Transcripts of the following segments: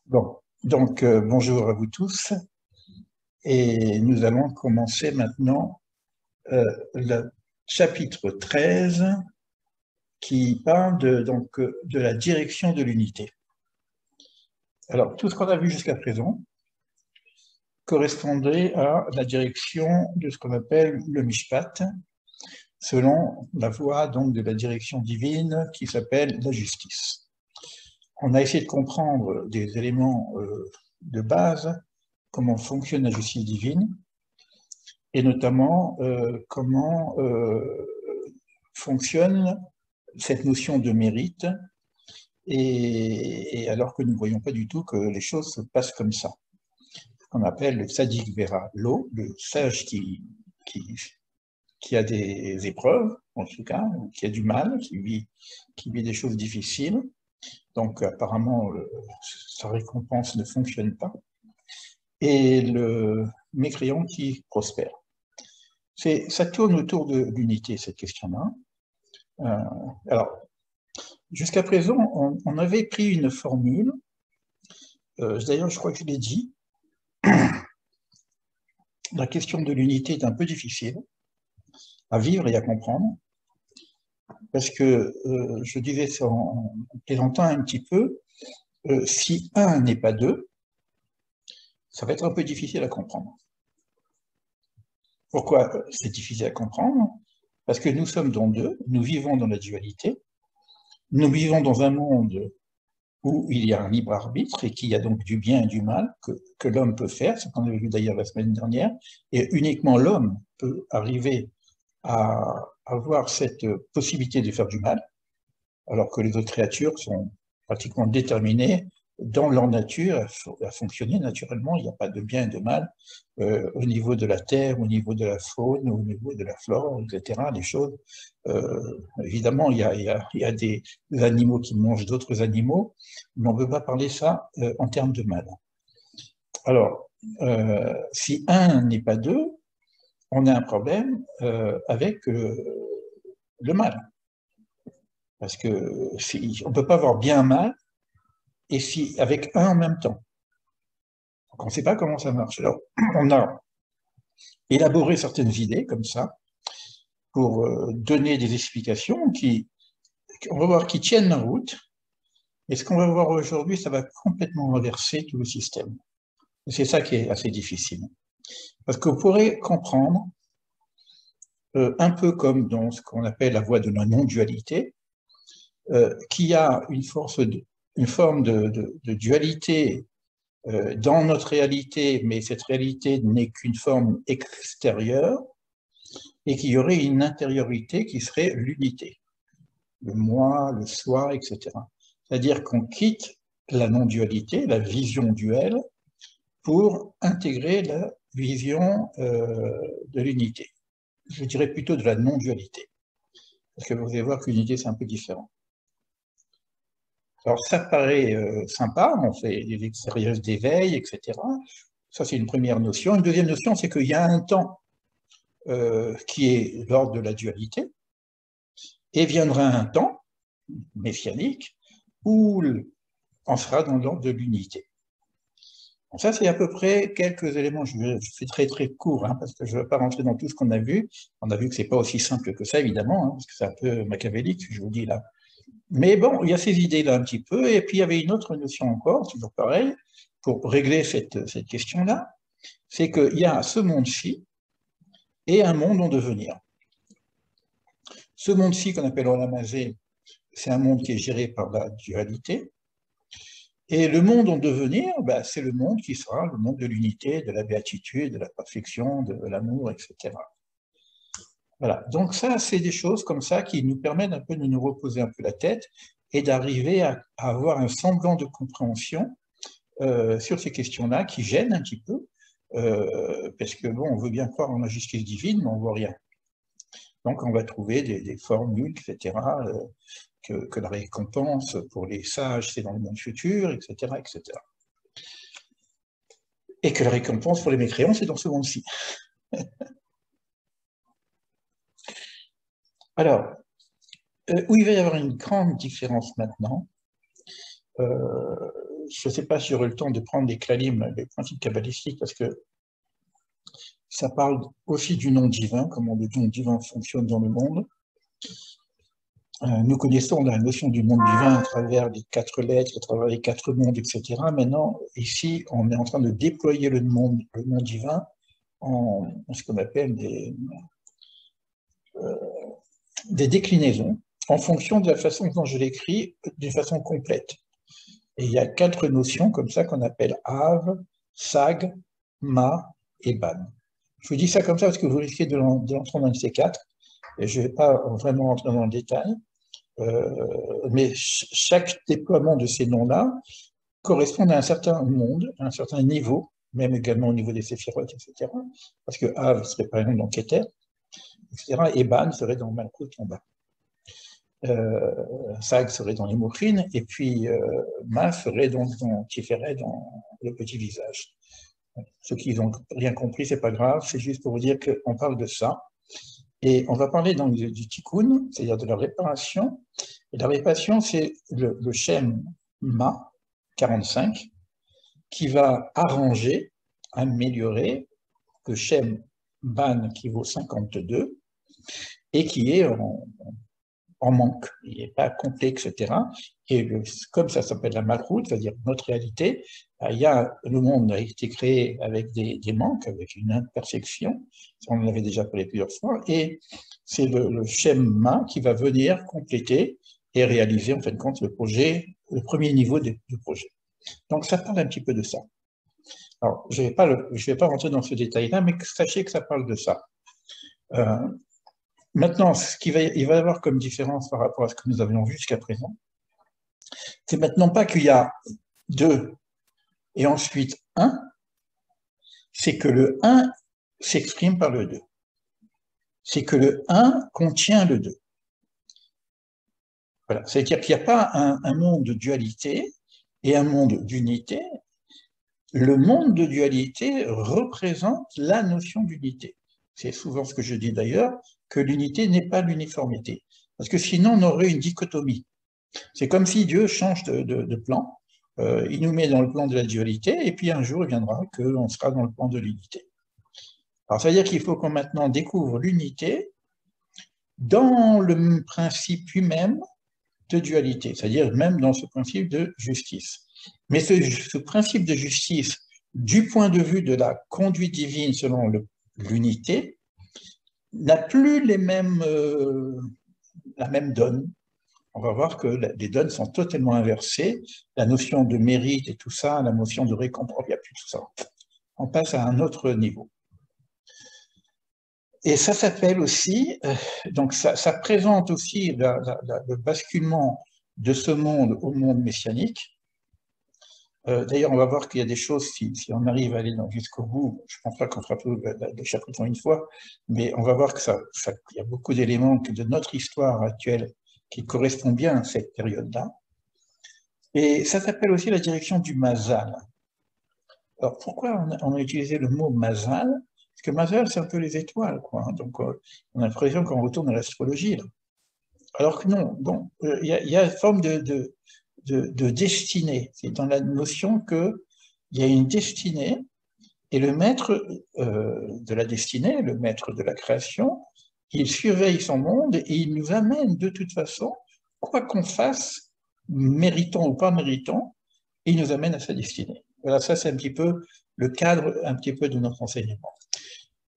Bon, donc bonjour à vous tous et nous allons commencer maintenant le chapitre 13 qui parle de la direction de l'unité. Alors, tout ce qu'on a vu jusqu'à présent correspondait à la direction de ce qu'on appelle le Mishpat, selon la voie donc de la direction divine qui s'appelle la justice. On a essayé de comprendre des éléments de base, comment fonctionne la justice divine, et notamment comment fonctionne cette notion de mérite, et alors que nous ne voyons pas du tout que les choses se passent comme ça. Ce qu'on appelle le tzaddik vera lo, le sage qui a des épreuves, en tout cas, qui a du mal, qui vit des choses difficiles. Donc apparemment, sa récompense ne fonctionne pas. Et le mécréant qui prospère. Ça tourne autour de l'unité, cette question-là. Alors, jusqu'à présent, on avait pris une formule, d'ailleurs je crois que je l'ai dit, la question de l'unité est un peu difficile à vivre et à comprendre, parce que, je disais ça en plaisantant un petit peu, si un n'est pas deux, ça va être un peu difficile à comprendre. Pourquoi c'est difficile à comprendre? Parce que nous sommes dans deux, nous vivons dans la dualité, nous vivons dans un monde où il y a un libre arbitre et qu'il y a donc du bien et du mal que l'homme peut faire, ce qu'on avait vu d'ailleurs la semaine dernière, et uniquement l'homme peut arriver à avoir cette possibilité de faire du mal, alors que les autres créatures sont pratiquement déterminées dans leur nature à fonctionner naturellement. Il n'y a pas de bien et de mal au niveau de la terre, au niveau de la faune, au niveau de la flore, etc. Les choses, évidemment, il y a des animaux qui mangent d'autres animaux, mais on ne peut pas parler ça en termes de mal. Alors, si un n'est pas deux, on a un problème avec le mal. Parce que on ne peut pas avoir bien mal et si avec un en même temps. Donc on ne sait pas comment ça marche. Alors, on a élaboré certaines idées comme ça pour donner des explications on va voir, qui tiennent la route. Et ce qu'on va voir aujourd'hui, ça va complètement renverser tout le système. C'est ça qui est assez difficile. Parce que vous pourrez comprendre, un peu comme dans ce qu'on appelle la voie de la non-dualité, qu'il y a une forme de dualité dans notre réalité, mais cette réalité n'est qu'une forme extérieure, et qu'il y aurait une intériorité qui serait l'unité, le moi, le soi, etc. C'est-à-dire qu'on quitte la non-dualité, la vision duelle, pour intégrer la vision de l'unité. Je dirais plutôt de la non-dualité, parce que vous allez voir que l'unité, c'est un peu différent. Alors, ça paraît sympa, on fait des expériences d'éveil, etc. Ça, c'est une première notion. Une deuxième notion, c'est qu'il y a un temps qui est l'ordre de la dualité, et viendra un temps messianique où on sera dans l'ordre de l'unité. Bon, ça, c'est à peu près quelques éléments. Je fais très très court, hein, parce que je ne veux pas rentrer dans tout ce qu'on a vu. On a vu que ce n'est pas aussi simple que ça, évidemment, hein, parce que c'est un peu machiavélique, je vous dis là. Mais bon, il y a ces idées-là un petit peu, et puis il y avait une autre notion encore, toujours pareil, pour régler cette question-là, c'est qu'il y a ce monde-ci et un monde en devenir. Ce monde-ci qu'on appelle Olam Hazé, c'est un monde qui est géré par la dualité, et le monde en devenir, c'est le monde qui sera le monde de l'unité, de la béatitude, de la perfection, de l'amour, etc. Voilà, donc ça, c'est des choses comme ça qui nous permettent un peu de nous reposer un peu la tête et d'arriver à avoir un semblant de compréhension sur ces questions-là qui gênent un petit peu, parce que bon, on veut bien croire en la justice divine, mais on ne voit rien. Donc on va trouver des formules, etc., que la récompense pour les sages, c'est dans le monde futur, etc., etc. Et que la récompense pour les mécréants, c'est dans ce monde-ci. Alors, où il va y avoir une grande différence maintenant, je ne sais pas si j'aurai le temps de prendre les klalim, les principes kabbalistiques, parce que ça parle aussi du nom divin, comment le nom divin fonctionne dans le monde. Nous connaissons la notion du monde divin à travers les 4 lettres, à travers les 4 mondes, etc. Maintenant, ici, on est en train de déployer le monde divin en ce qu'on appelle des déclinaisons, en fonction de la façon dont je l'écris, d'une façon complète. Et il y a 4 notions comme ça qu'on appelle Av, Sag, Ma et Ban. Je vous dis ça comme ça parce que vous risquez de l'entrer dans ces 4, et je ne vais pas vraiment entrer dans le détail. Mais chaque déploiement de ces noms-là correspond à un certain monde, à un certain niveau, même également au niveau des séphirotes, etc. Parce que Av serait par exemple dans Keter, etc. Et Ban serait dans Malkout en bas. Sag serait dans les mokrines, et puis Ma serait qui ferait dans le petit visage. Ceux qui n'ont rien compris, c'est pas grave, c'est juste pour vous dire qu'on parle de ça. Et on va parler donc du tikkun, c'est-à-dire de la réparation. Et la réparation, c'est le Shem Ma 45 qui va arranger, améliorer le Shem Ban qui vaut 52 et qui est en manque, il n'est pas complet, etc. Et comme ça s'appelle la malchoute, c'est-à-dire notre réalité, le monde a été créé avec des manques, avec une imperfection, on en avait déjà parlé plusieurs fois, et c'est le Shem-Ma qui va venir compléter et réaliser en fin de compte le premier niveau du projet. Donc ça parle un petit peu de ça. Alors, je ne vais pas rentrer dans ce détail-là, mais sachez que ça parle de ça. Maintenant, il va y avoir comme différence par rapport à ce que nous avions vu jusqu'à présent, c'est maintenant pas qu'il y a 2 et ensuite 1, c'est que le 1 s'exprime par le 2. C'est que le 1 contient le 2. Voilà. C'est-à-dire qu'il n'y a pas un monde de dualité et un monde d'unité. Le monde de dualité représente la notion d'unité. C'est souvent ce que je dis d'ailleurs, que l'unité n'est pas l'uniformité. Parce que sinon, on aurait une dichotomie. C'est comme si Dieu change de plan. Il nous met dans le plan de la dualité, et puis un jour, il viendra qu'on sera dans le plan de l'unité. Alors, ça veut dire qu'il faut qu'on maintenant découvre l'unité dans le principe lui-même de dualité, c'est-à-dire même dans ce principe de justice. Mais ce principe de justice, du point de vue de la conduite divine selon l'unité, n'a plus la même donne. On va voir que les donnes sont totalement inversées. La notion de mérite et tout ça, la notion de récompense, il n'y a plus tout ça. On passe à un autre niveau. Et ça s'appelle aussi, donc ça présente aussi le basculement de ce monde au monde messianique. D'ailleurs, on va voir qu'il y a des choses, si on arrive à aller jusqu'au bout, je ne pense pas qu'on fera tout le chapitre en une fois, mais on va voir qu'il y a beaucoup d'éléments de notre histoire actuelle qui correspondent bien à cette période-là. Et ça s'appelle aussi la direction du Mazal. Alors, pourquoi on a utilisé le mot Mazal? Parce que Mazal, c'est un peu les étoiles, quoi. Donc, on a l'impression qu'on retourne à l'astrologie, là. Alors que non, bon, il y a une forme de destinée. C'est dans la notion qu'il y a une destinée, et le maître de la destinée, le maître de la création, il surveille son monde et il nous amène de toute façon, quoi qu'on fasse, méritant ou pas méritant, il nous amène à sa destinée. Voilà, ça c'est un petit peu le cadre un petit peu de notre enseignement.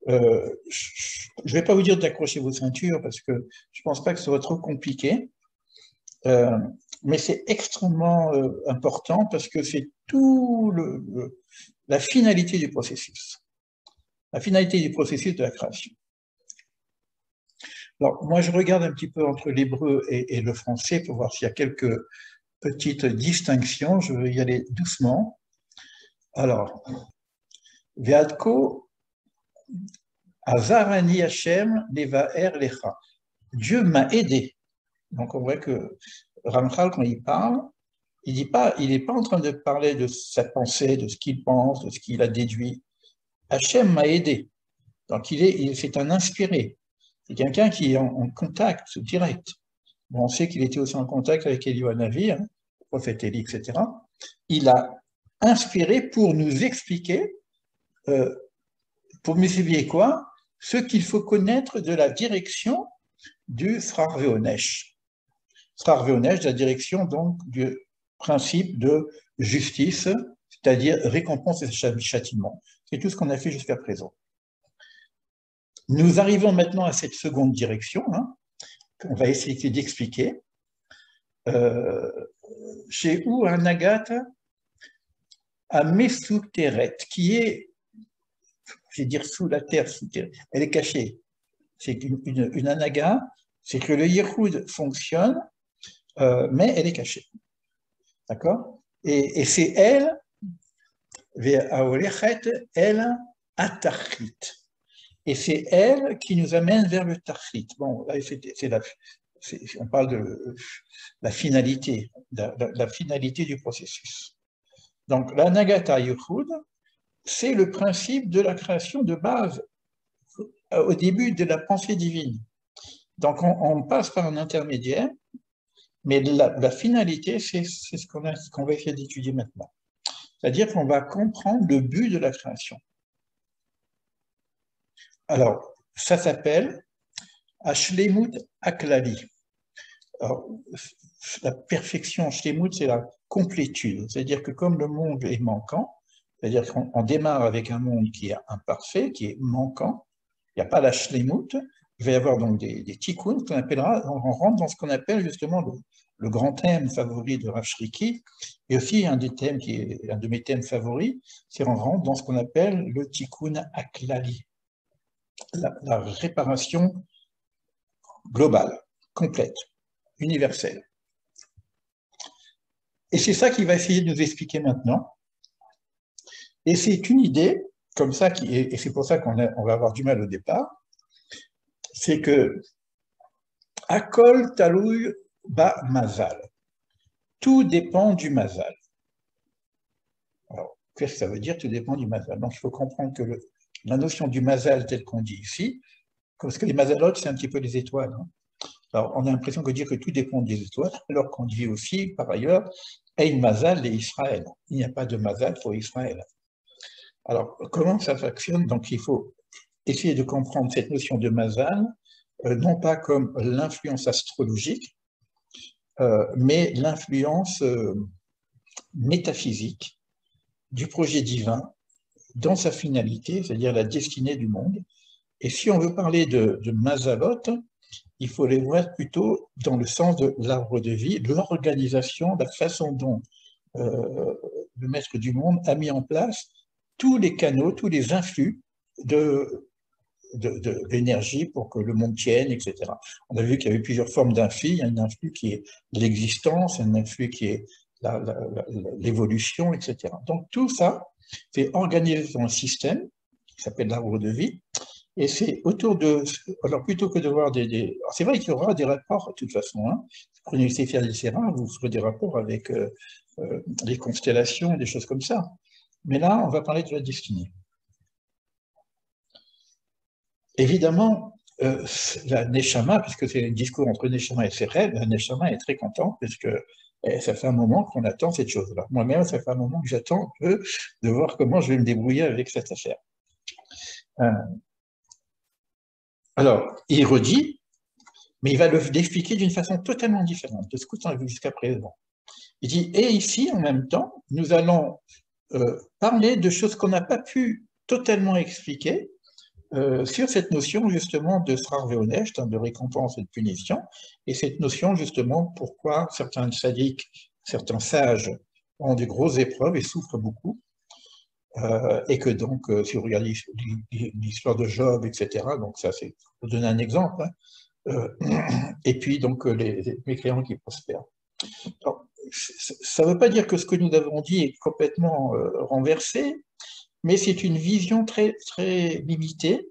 Je ne vais pas vous dire d'accrocher vos ceintures parce que je ne pense pas que ce soit trop compliqué, mais c'est extrêmement important parce que c'est tout la finalité du processus. La finalité du processus de la création. Alors, moi, je regarde un petit peu entre l'hébreu et le français pour voir s'il y a quelques petites distinctions. Je vais y aller doucement. Alors, Ve'adko Azarani Hashem Levaer Lecha. Dieu m'a aidé. Donc, on voit que Ramchal, quand il parle, il n'est pas en train de parler de sa pensée, de ce qu'il pense, de ce qu'il a déduit. Hachem m'a aidé. Donc, c'est un inspiré. C'est quelqu'un qui est en contact direct. Bon, on sait qu'il était aussi en contact avec Élie Hanavi, le prophète Élie, etc. il a inspiré pour nous expliquer, pour nous expliquer quoi? Ce qu'il faut connaître de la direction du Srar Veonesh. Srar Veonesh, la direction donc du principe de justice, c'est-à-dire récompense et châtiment. C'est tout ce qu'on a fait jusqu'à présent. Nous arrivons maintenant à cette seconde direction, hein, qu'on va essayer d'expliquer. Chez Anagat à Mesuteret, qui est, je vais dire sous la terre, elle est cachée. C'est une anaga, c'est que le Yehoud fonctionne, mais elle est cachée. D'accord? Et c'est elle, elle, atachit. Et c'est elle qui nous amène vers le tachit. Bon, là, on parle de la finalité, la finalité du processus. Donc, la Nagata Yehoud, c'est le principe de la création de base au début de la pensée divine. Donc, on passe par un intermédiaire, mais la finalité, c'est ce qu'on va essayer d'étudier maintenant. C'est-à-dire qu'on va comprendre le but de la création. Alors, ça s'appelle Ashlemut Aklali. Alors, la perfection Ashlemut, c'est la complétude. C'est-à-dire que comme le monde est manquant, c'est-à-dire qu'on démarre avec un monde qui est imparfait, qui est manquant, il n'y a pas la Shlemut, il va y avoir donc des tikkuns qu'on appellera, on rentre dans ce qu'on appelle justement le grand thème favori de Rav Shriki, et aussi un de mes thèmes favoris, c'est on rentre dans ce qu'on appelle le tikkun aklali, la réparation globale, complète, universelle. Et c'est ça qu'il va essayer de nous expliquer maintenant. Et c'est une idée, comme ça, et c'est pour ça qu'on va avoir du mal au départ, c'est que Akol Talouy Ba Mazal. Tout dépend du Mazal. Alors, qu'est-ce que ça veut dire, tout dépend du Mazal? Donc, il faut comprendre que la notion du Mazal, telle qu'on dit ici, parce que les Mazalotes, c'est un petit peu les étoiles. Hein. Alors, on a l'impression de dire que tout dépend des étoiles, alors qu'on dit aussi, par ailleurs, Ein Mazal et Israël. Il n'y a pas de Mazal pour Israël. Alors, comment ça fonctionne? Donc, il faut essayer de comprendre cette notion de Mazal, non pas comme l'influence astrologique, mais l'influence métaphysique du projet divin dans sa finalité, c'est-à-dire la destinée du monde. Et si on veut parler de Mazalot, il faut les voir plutôt dans le sens de l'arbre de vie, de l'organisation, la façon dont le maître du monde a mis en place tous les canaux, tous les influx de l'énergie pour que le monde tienne, etc. On a vu qu'il y avait plusieurs formes d'influx. Il y a un influx qui est l'existence, un influx qui est l'évolution, etc. Donc tout ça, c'est organisé dans un système qui s'appelle l'arbre de vie. Et c'est autour de... Alors plutôt que de voir c'est vrai qu'il y aura des rapports de toute façon. Hein. Prenez le Sefer Yetzirah, vous ferez des rapports avec les constellations, des choses comme ça. Mais là, on va parler de la destinée. Évidemment, la Neshama, puisque c'est un discours entre Neshama et Sechel, la Neshama est très contente, parce que ça fait un moment qu'on attend cette chose-là. Moi-même, ça fait un moment que j'attends de voir comment je vais me débrouiller avec cette affaire. Alors, il redit, mais il va l'expliquer d'une façon totalement différente de ce qu'on a vu jusqu'à présent. Il dit, et ici, en même temps, nous allons parler de choses qu'on n'a pas pu totalement expliquer, sur cette notion justement de Srar Veonesh, de récompense et de punition, et cette notion justement pourquoi certains sadiques, certains sages ont de grosses épreuves et souffrent beaucoup, et que donc, si vous regardez l'histoire de Job, etc., donc ça c'est, pour donner un exemple, hein, et puis donc les mécréants qui prospèrent. Alors, ça ne veut pas dire que ce que nous avons dit est complètement renversé, mais c'est une vision très, très limitée,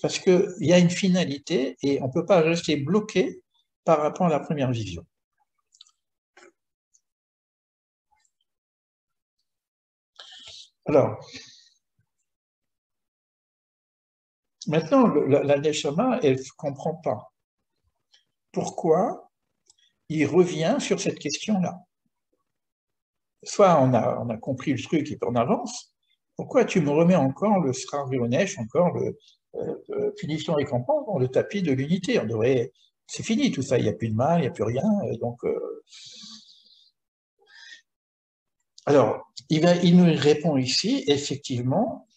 parce qu'il y a une finalité et on ne peut pas rester bloqué par rapport à la première vision. Alors, maintenant, la Neshama, elle ne comprend pas pourquoi il revient sur cette question-là. soit on a compris le truc et puis on avance, pourquoi tu me remets encore le Srar Veonesh, encore le punition récompense dans le tapis de l'unité? On devrait, c'est fini tout ça, il n'y a plus de mal, il n'y a plus rien. Alors, il nous répond ici, effectivement,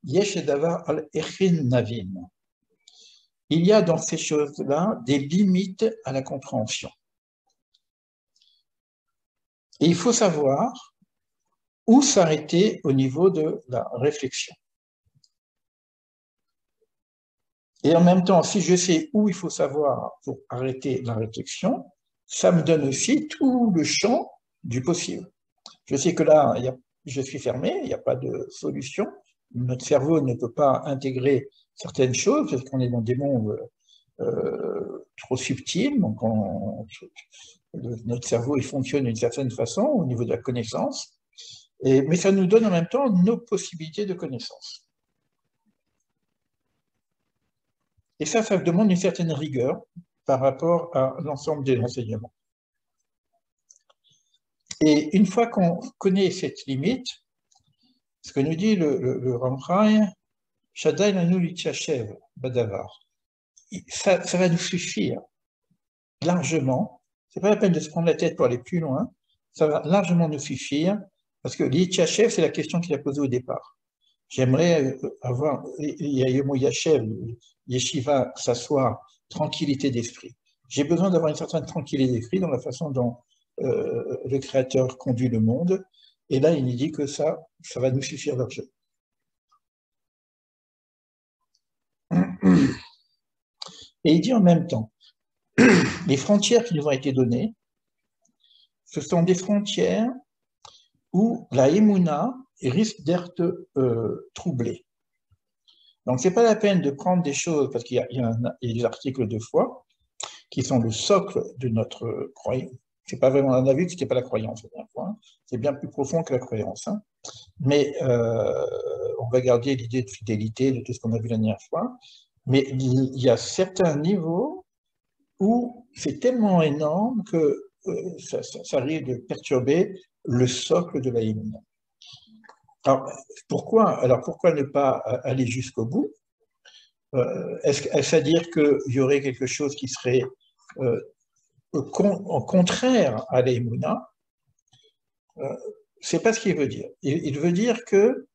Yesh davar al echin navin. Il y a dans ces choses-là des limites à la compréhension. Et il faut savoir où s'arrêter au niveau de la réflexion. Et en même temps, si je sais où il faut savoir pour arrêter la réflexion, ça me donne aussi tout le champ du possible. Je sais que là, je suis fermé, il n'y a pas de solution. Notre cerveau ne peut pas intégrer certaines choses parce qu'on est dans des mondes trop subtils. Donc, notre cerveau, il fonctionne d'une certaine façon au niveau de la connaissance. Mais ça nous donne en même temps nos possibilités de connaissance. Et ça demande une certaine rigueur par rapport à l'ensemble des enseignements. Et une fois qu'on connaît cette limite, ce que nous dit le Ramchai, Shaddai lanu litchachev badavar, ça va nous suffire largement. C'est pas la peine de se prendre la tête pour aller plus loin. Ça va largement nous suffire parce que litchachev, c'est la question qu'il a posée au départ. J'aimerais avoir, Yayomo Yachev, Yeshiva, s'asseoir, tranquillité d'esprit. J'ai besoin d'avoir une certaine tranquillité d'esprit dans la façon dont le Créateur conduit le monde. Et là, il nous dit que ça va nous suffire largement. Et il dit en même temps, les frontières qui nous ont été données, ce sont des frontières où la émouna risque d'être troublée. Donc, ce n'est pas la peine de prendre des choses, parce qu'il y a des articles de foi qui sont le socle de notre croyance. C'est pas vraiment, on a vu que ce n'était pas la croyance la dernière fois, hein. C'est bien plus profond que la croyance. Hein. Mais on va garder l'idée de fidélité, de tout ce qu'on a vu la dernière fois. Mais il y a certains niveaux où c'est tellement énorme que ça risque de perturber le socle de la Yémina. Alors pourquoi ne pas aller jusqu'au bout? Est-ce à dire qu'il y aurait quelque chose qui serait contraire à l'Emouna? C'est pas ce qu'il veut dire. Il veut dire que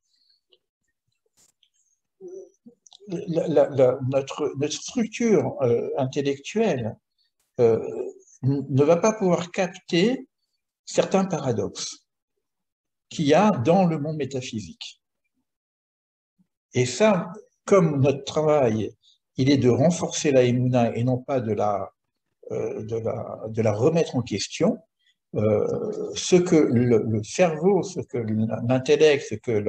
notre structure intellectuelle ne va pas pouvoir capter certains paradoxes qu'il y a dans le monde métaphysique. Et ça, comme notre travail, il est de renforcer la Emouna et non pas de la remettre en question, ce que le cerveau, ce que l'intellect, ce que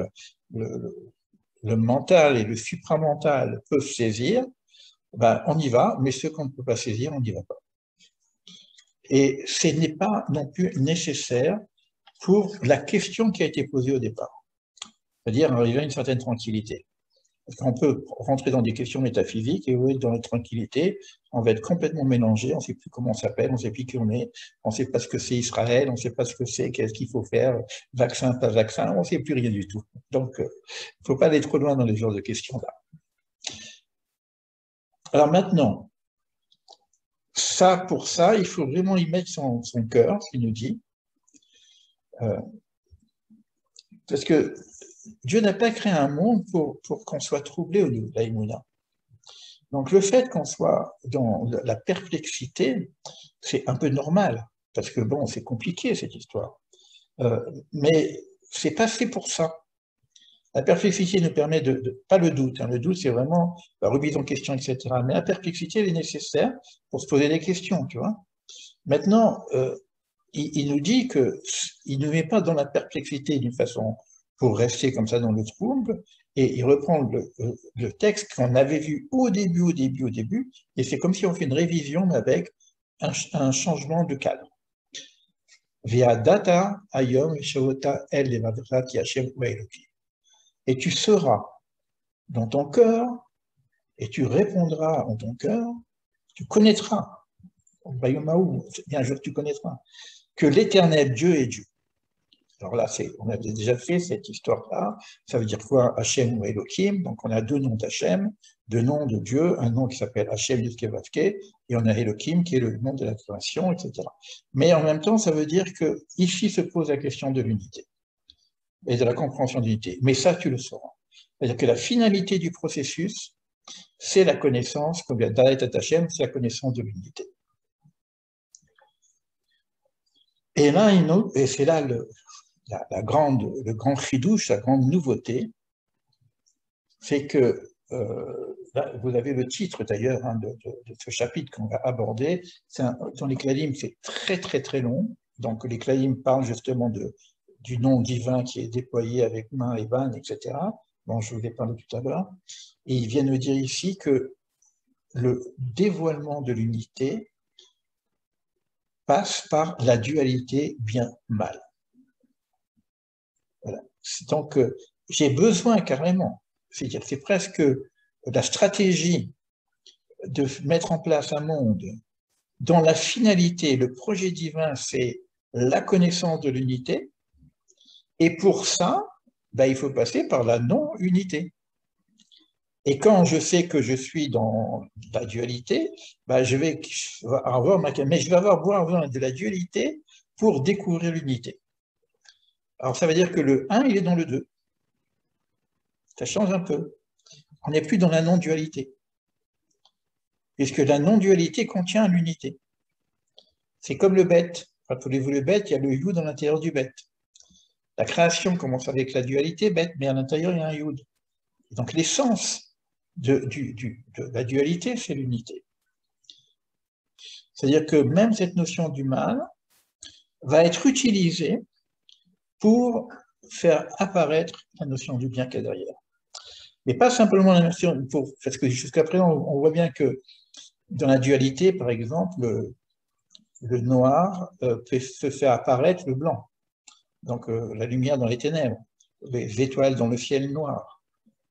le mental et le supramental peuvent saisir, ben, on y va, mais ce qu'on ne peut pas saisir, on n'y va pas. Et ce n'est pas non plus nécessaire pour la question qui a été posée au départ, c'est-à-dire arriver à une certaine tranquillité. Parce qu'on peut rentrer dans des questions métaphysiques et dans la tranquillité, on va être complètement mélangé, on ne sait plus comment on s'appelle, on ne sait plus qui on ne sait pas ce que c'est Israël, on ne sait pas ce que c'est, qu'est-ce qu'il faut faire, vaccin, pas vaccin, on ne sait plus rien du tout. Donc, il ne faut pas aller trop loin dans les genres de questions-là. Alors maintenant, pour ça, il faut vraiment y mettre son cœur, ce qu'il nous dit. Parce que Dieu n'a pas créé un monde pour qu'on soit troublé au niveau de l'Aïmouna. Donc le fait qu'on soit dans la perplexité, c'est un peu normal, parce que bon, c'est compliqué cette histoire. Mais c'est pas fait pour ça. La perplexité nous permet pas le doute, hein. Le doute c'est vraiment la remise en question, etc. Mais la perplexité, elle est nécessaire pour se poser des questions, tu vois. Maintenant, il nous dit qu'il ne met pas dans la perplexité d'une façon pour rester comme ça dans le trouble, et il reprend le texte qu'on avait vu au début, et c'est comme si on fait une révision, mais avec un changement de cadre. Via data ayom shavota el levavrat yashem u'elokim. Et tu seras dans ton cœur, et tu répondras en ton cœur, tu connaîtras, un jour tu connaîtras, que l'Éternel Dieu est Dieu. Alors là, on avait déjà fait cette histoire-là. Ça veut dire quoi, Hachem ou Elohim? Donc on a deux noms d'Hachem, deux noms de Dieu, un nom qui s'appelle Hachem Yudke et on a Elohim qui est le nom de la création, etc. Mais en même temps, ça veut dire que ici se pose la question de l'unité et de la compréhension d'unité. Mais ça, tu le sauras. C'est-à-dire que la finalité du processus, c'est la connaissance, comme il y a Dalet et Hachem, c'est la connaissance de l'unité. Et là, et c'est là le grand chidouche, la grande nouveauté, c'est que, là, vous avez le titre d'ailleurs de ce chapitre qu'on va aborder, dans les Klalim, c'est très très très long, donc les Klalim parlent justement du nom divin qui est déployé avec main et vanne, etc. Bon, je vous ai parlé tout à l'heure, et ils viennent me dire ici que le dévoilement de l'unité passe par la dualité bien-mal. Voilà. Donc, j'ai besoin carrément, c'est-à-dire c'est presque la stratégie de mettre en place un monde dont la finalité, le projet divin, c'est la connaissance de l'unité, et pour ça, ben, il faut passer par la non-unité. Et quand je sais que je suis dans la dualité, ben je vais avoir mais je vais avoir besoin de la dualité pour découvrir l'unité. Alors ça veut dire que le 1, il est dans le 2. Ça change un peu. On n'est plus dans la non-dualité. Puisque la non-dualité contient l'unité. C'est comme le bête. Quand voulez-vous le bête, il y a le you dans l'intérieur du bête. La création commence avec la dualité bête, mais à l'intérieur, il y a un yud. Donc l'essence de la dualité, c'est l'unité. C'est-à-dire que même cette notion du mal va être utilisée pour faire apparaître la notion du bien qu'il y a derrière. Mais pas simplement la notion, parce que jusqu'à présent, on voit bien que dans la dualité, par exemple, le noir peut se faire apparaître le blanc. Donc la lumière dans les ténèbres, les étoiles dans le ciel noir.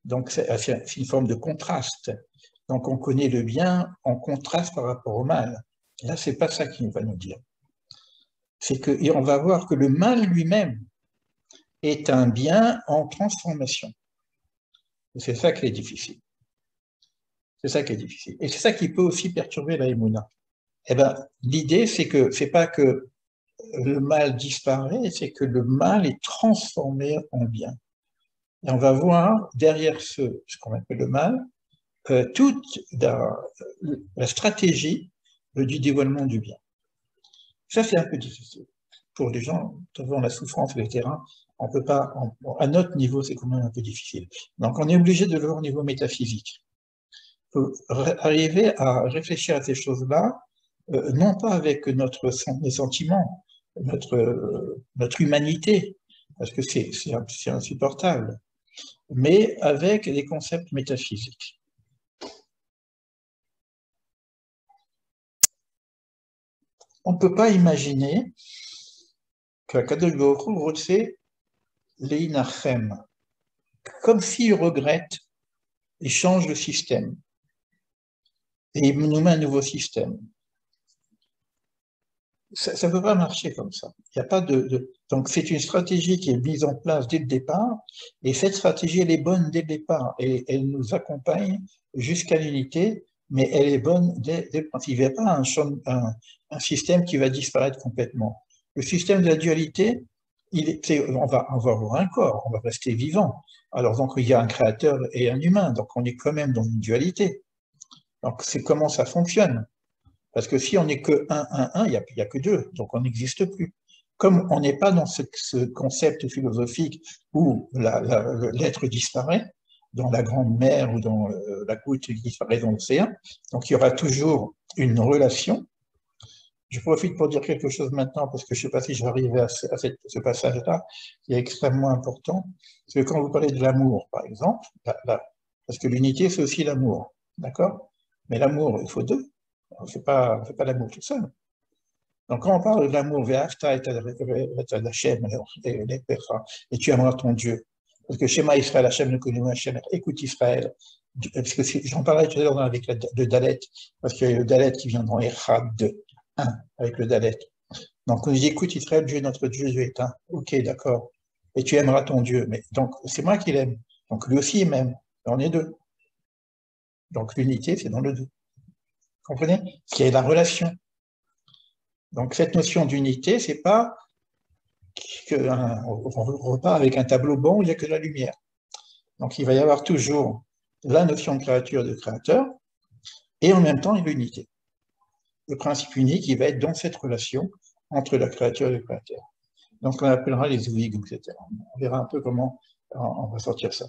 Donc, c'est une forme de contraste. Donc, on connaît le bien en contraste par rapport au mal. Là, c'est pas ça qu'il va nous dire. C'est qu'on va voir que le mal lui-même est un bien en transformation. C'est ça qui est difficile. C'est ça qui est difficile. Et c'est ça qui peut aussi perturber la Emouna. Eh ben, l'idée, c'est que c'est pas que le mal disparaît, c'est que le mal est transformé en bien. Et on va voir derrière ce qu'on appelle le mal, toute la stratégie du dévoilement du bien. Ça, c'est un peu difficile. Pour les gens devant la souffrance, etc., on peut pas, à notre niveau, c'est quand même un peu difficile. Donc, on est obligé de le voir au niveau métaphysique. Il faut arriver à réfléchir à ces choses-là, non pas avec nos sentiments, notre humanité, parce que c'est insupportable, mais avec des concepts métaphysiques. On ne peut pas imaginer qu'Akadosh Baruch Hu rotse l'einachem, comme s'il regrette, il change le système et il nous met un nouveau système. Ça ne peut pas marcher comme ça. Il y a pas Donc c'est une stratégie qui est mise en place dès le départ, et cette stratégie, elle est bonne dès le départ, et elle nous accompagne jusqu'à l'unité, mais elle est bonne dès le principe. Il n'y a pas un système qui va disparaître complètement. Le système de la dualité, on va avoir un corps, on va rester vivant. Alors donc il y a un créateur et un humain, donc on est quand même dans une dualité. Donc c'est comment ça fonctionne. Parce que si on n'est que 1, il n'y a que 2, donc on n'existe plus. Comme on n'est pas dans ce concept philosophique où l'être disparaît, dans la grande mer ou dans la goutte qui disparaît dans l'océan, donc il y aura toujours une relation. Je profite pour dire quelque chose maintenant, parce que je ne sais pas si je vais arriver à ce passage-là, qui est extrêmement important. C'est que quand vous parlez de l'amour, par exemple, parce que l'unité, c'est aussi l'amour, d'accord? Mais l'amour, il faut deux. On ne fait pas l'amour tout seul. Donc, quand on parle de l'amour, et tu aimeras ton Dieu. Parce que Shema Israël, Hachem ne connaît Hachem, écoute Israël. Parce que j'en parlais tout à l'heure avec le Dalet, parce qu'il y a le Dalet qui vient dans Echad 1, avec le Dalet. Donc, on nous dit, écoute, Israël, Dieu, notre Dieu est un. Ok, d'accord. Et tu aimeras ton Dieu. Mais donc, c'est moi qui l'aime. Donc, lui aussi, il m'aime. On est deux. Donc, l'unité, c'est dans le deux. Vous comprenez? Parce qu'il y a la relation. Donc, cette notion d'unité, c'est pas on repart avec un tableau blanc où il n'y a que de la lumière. Donc, il va y avoir toujours la notion de créature, de créateur, et en même temps, l'unité. Le principe unique, il va être dans cette relation entre la créature et le créateur. Donc, on appellera les ouïghes, etc. On verra un peu comment on va sortir ça.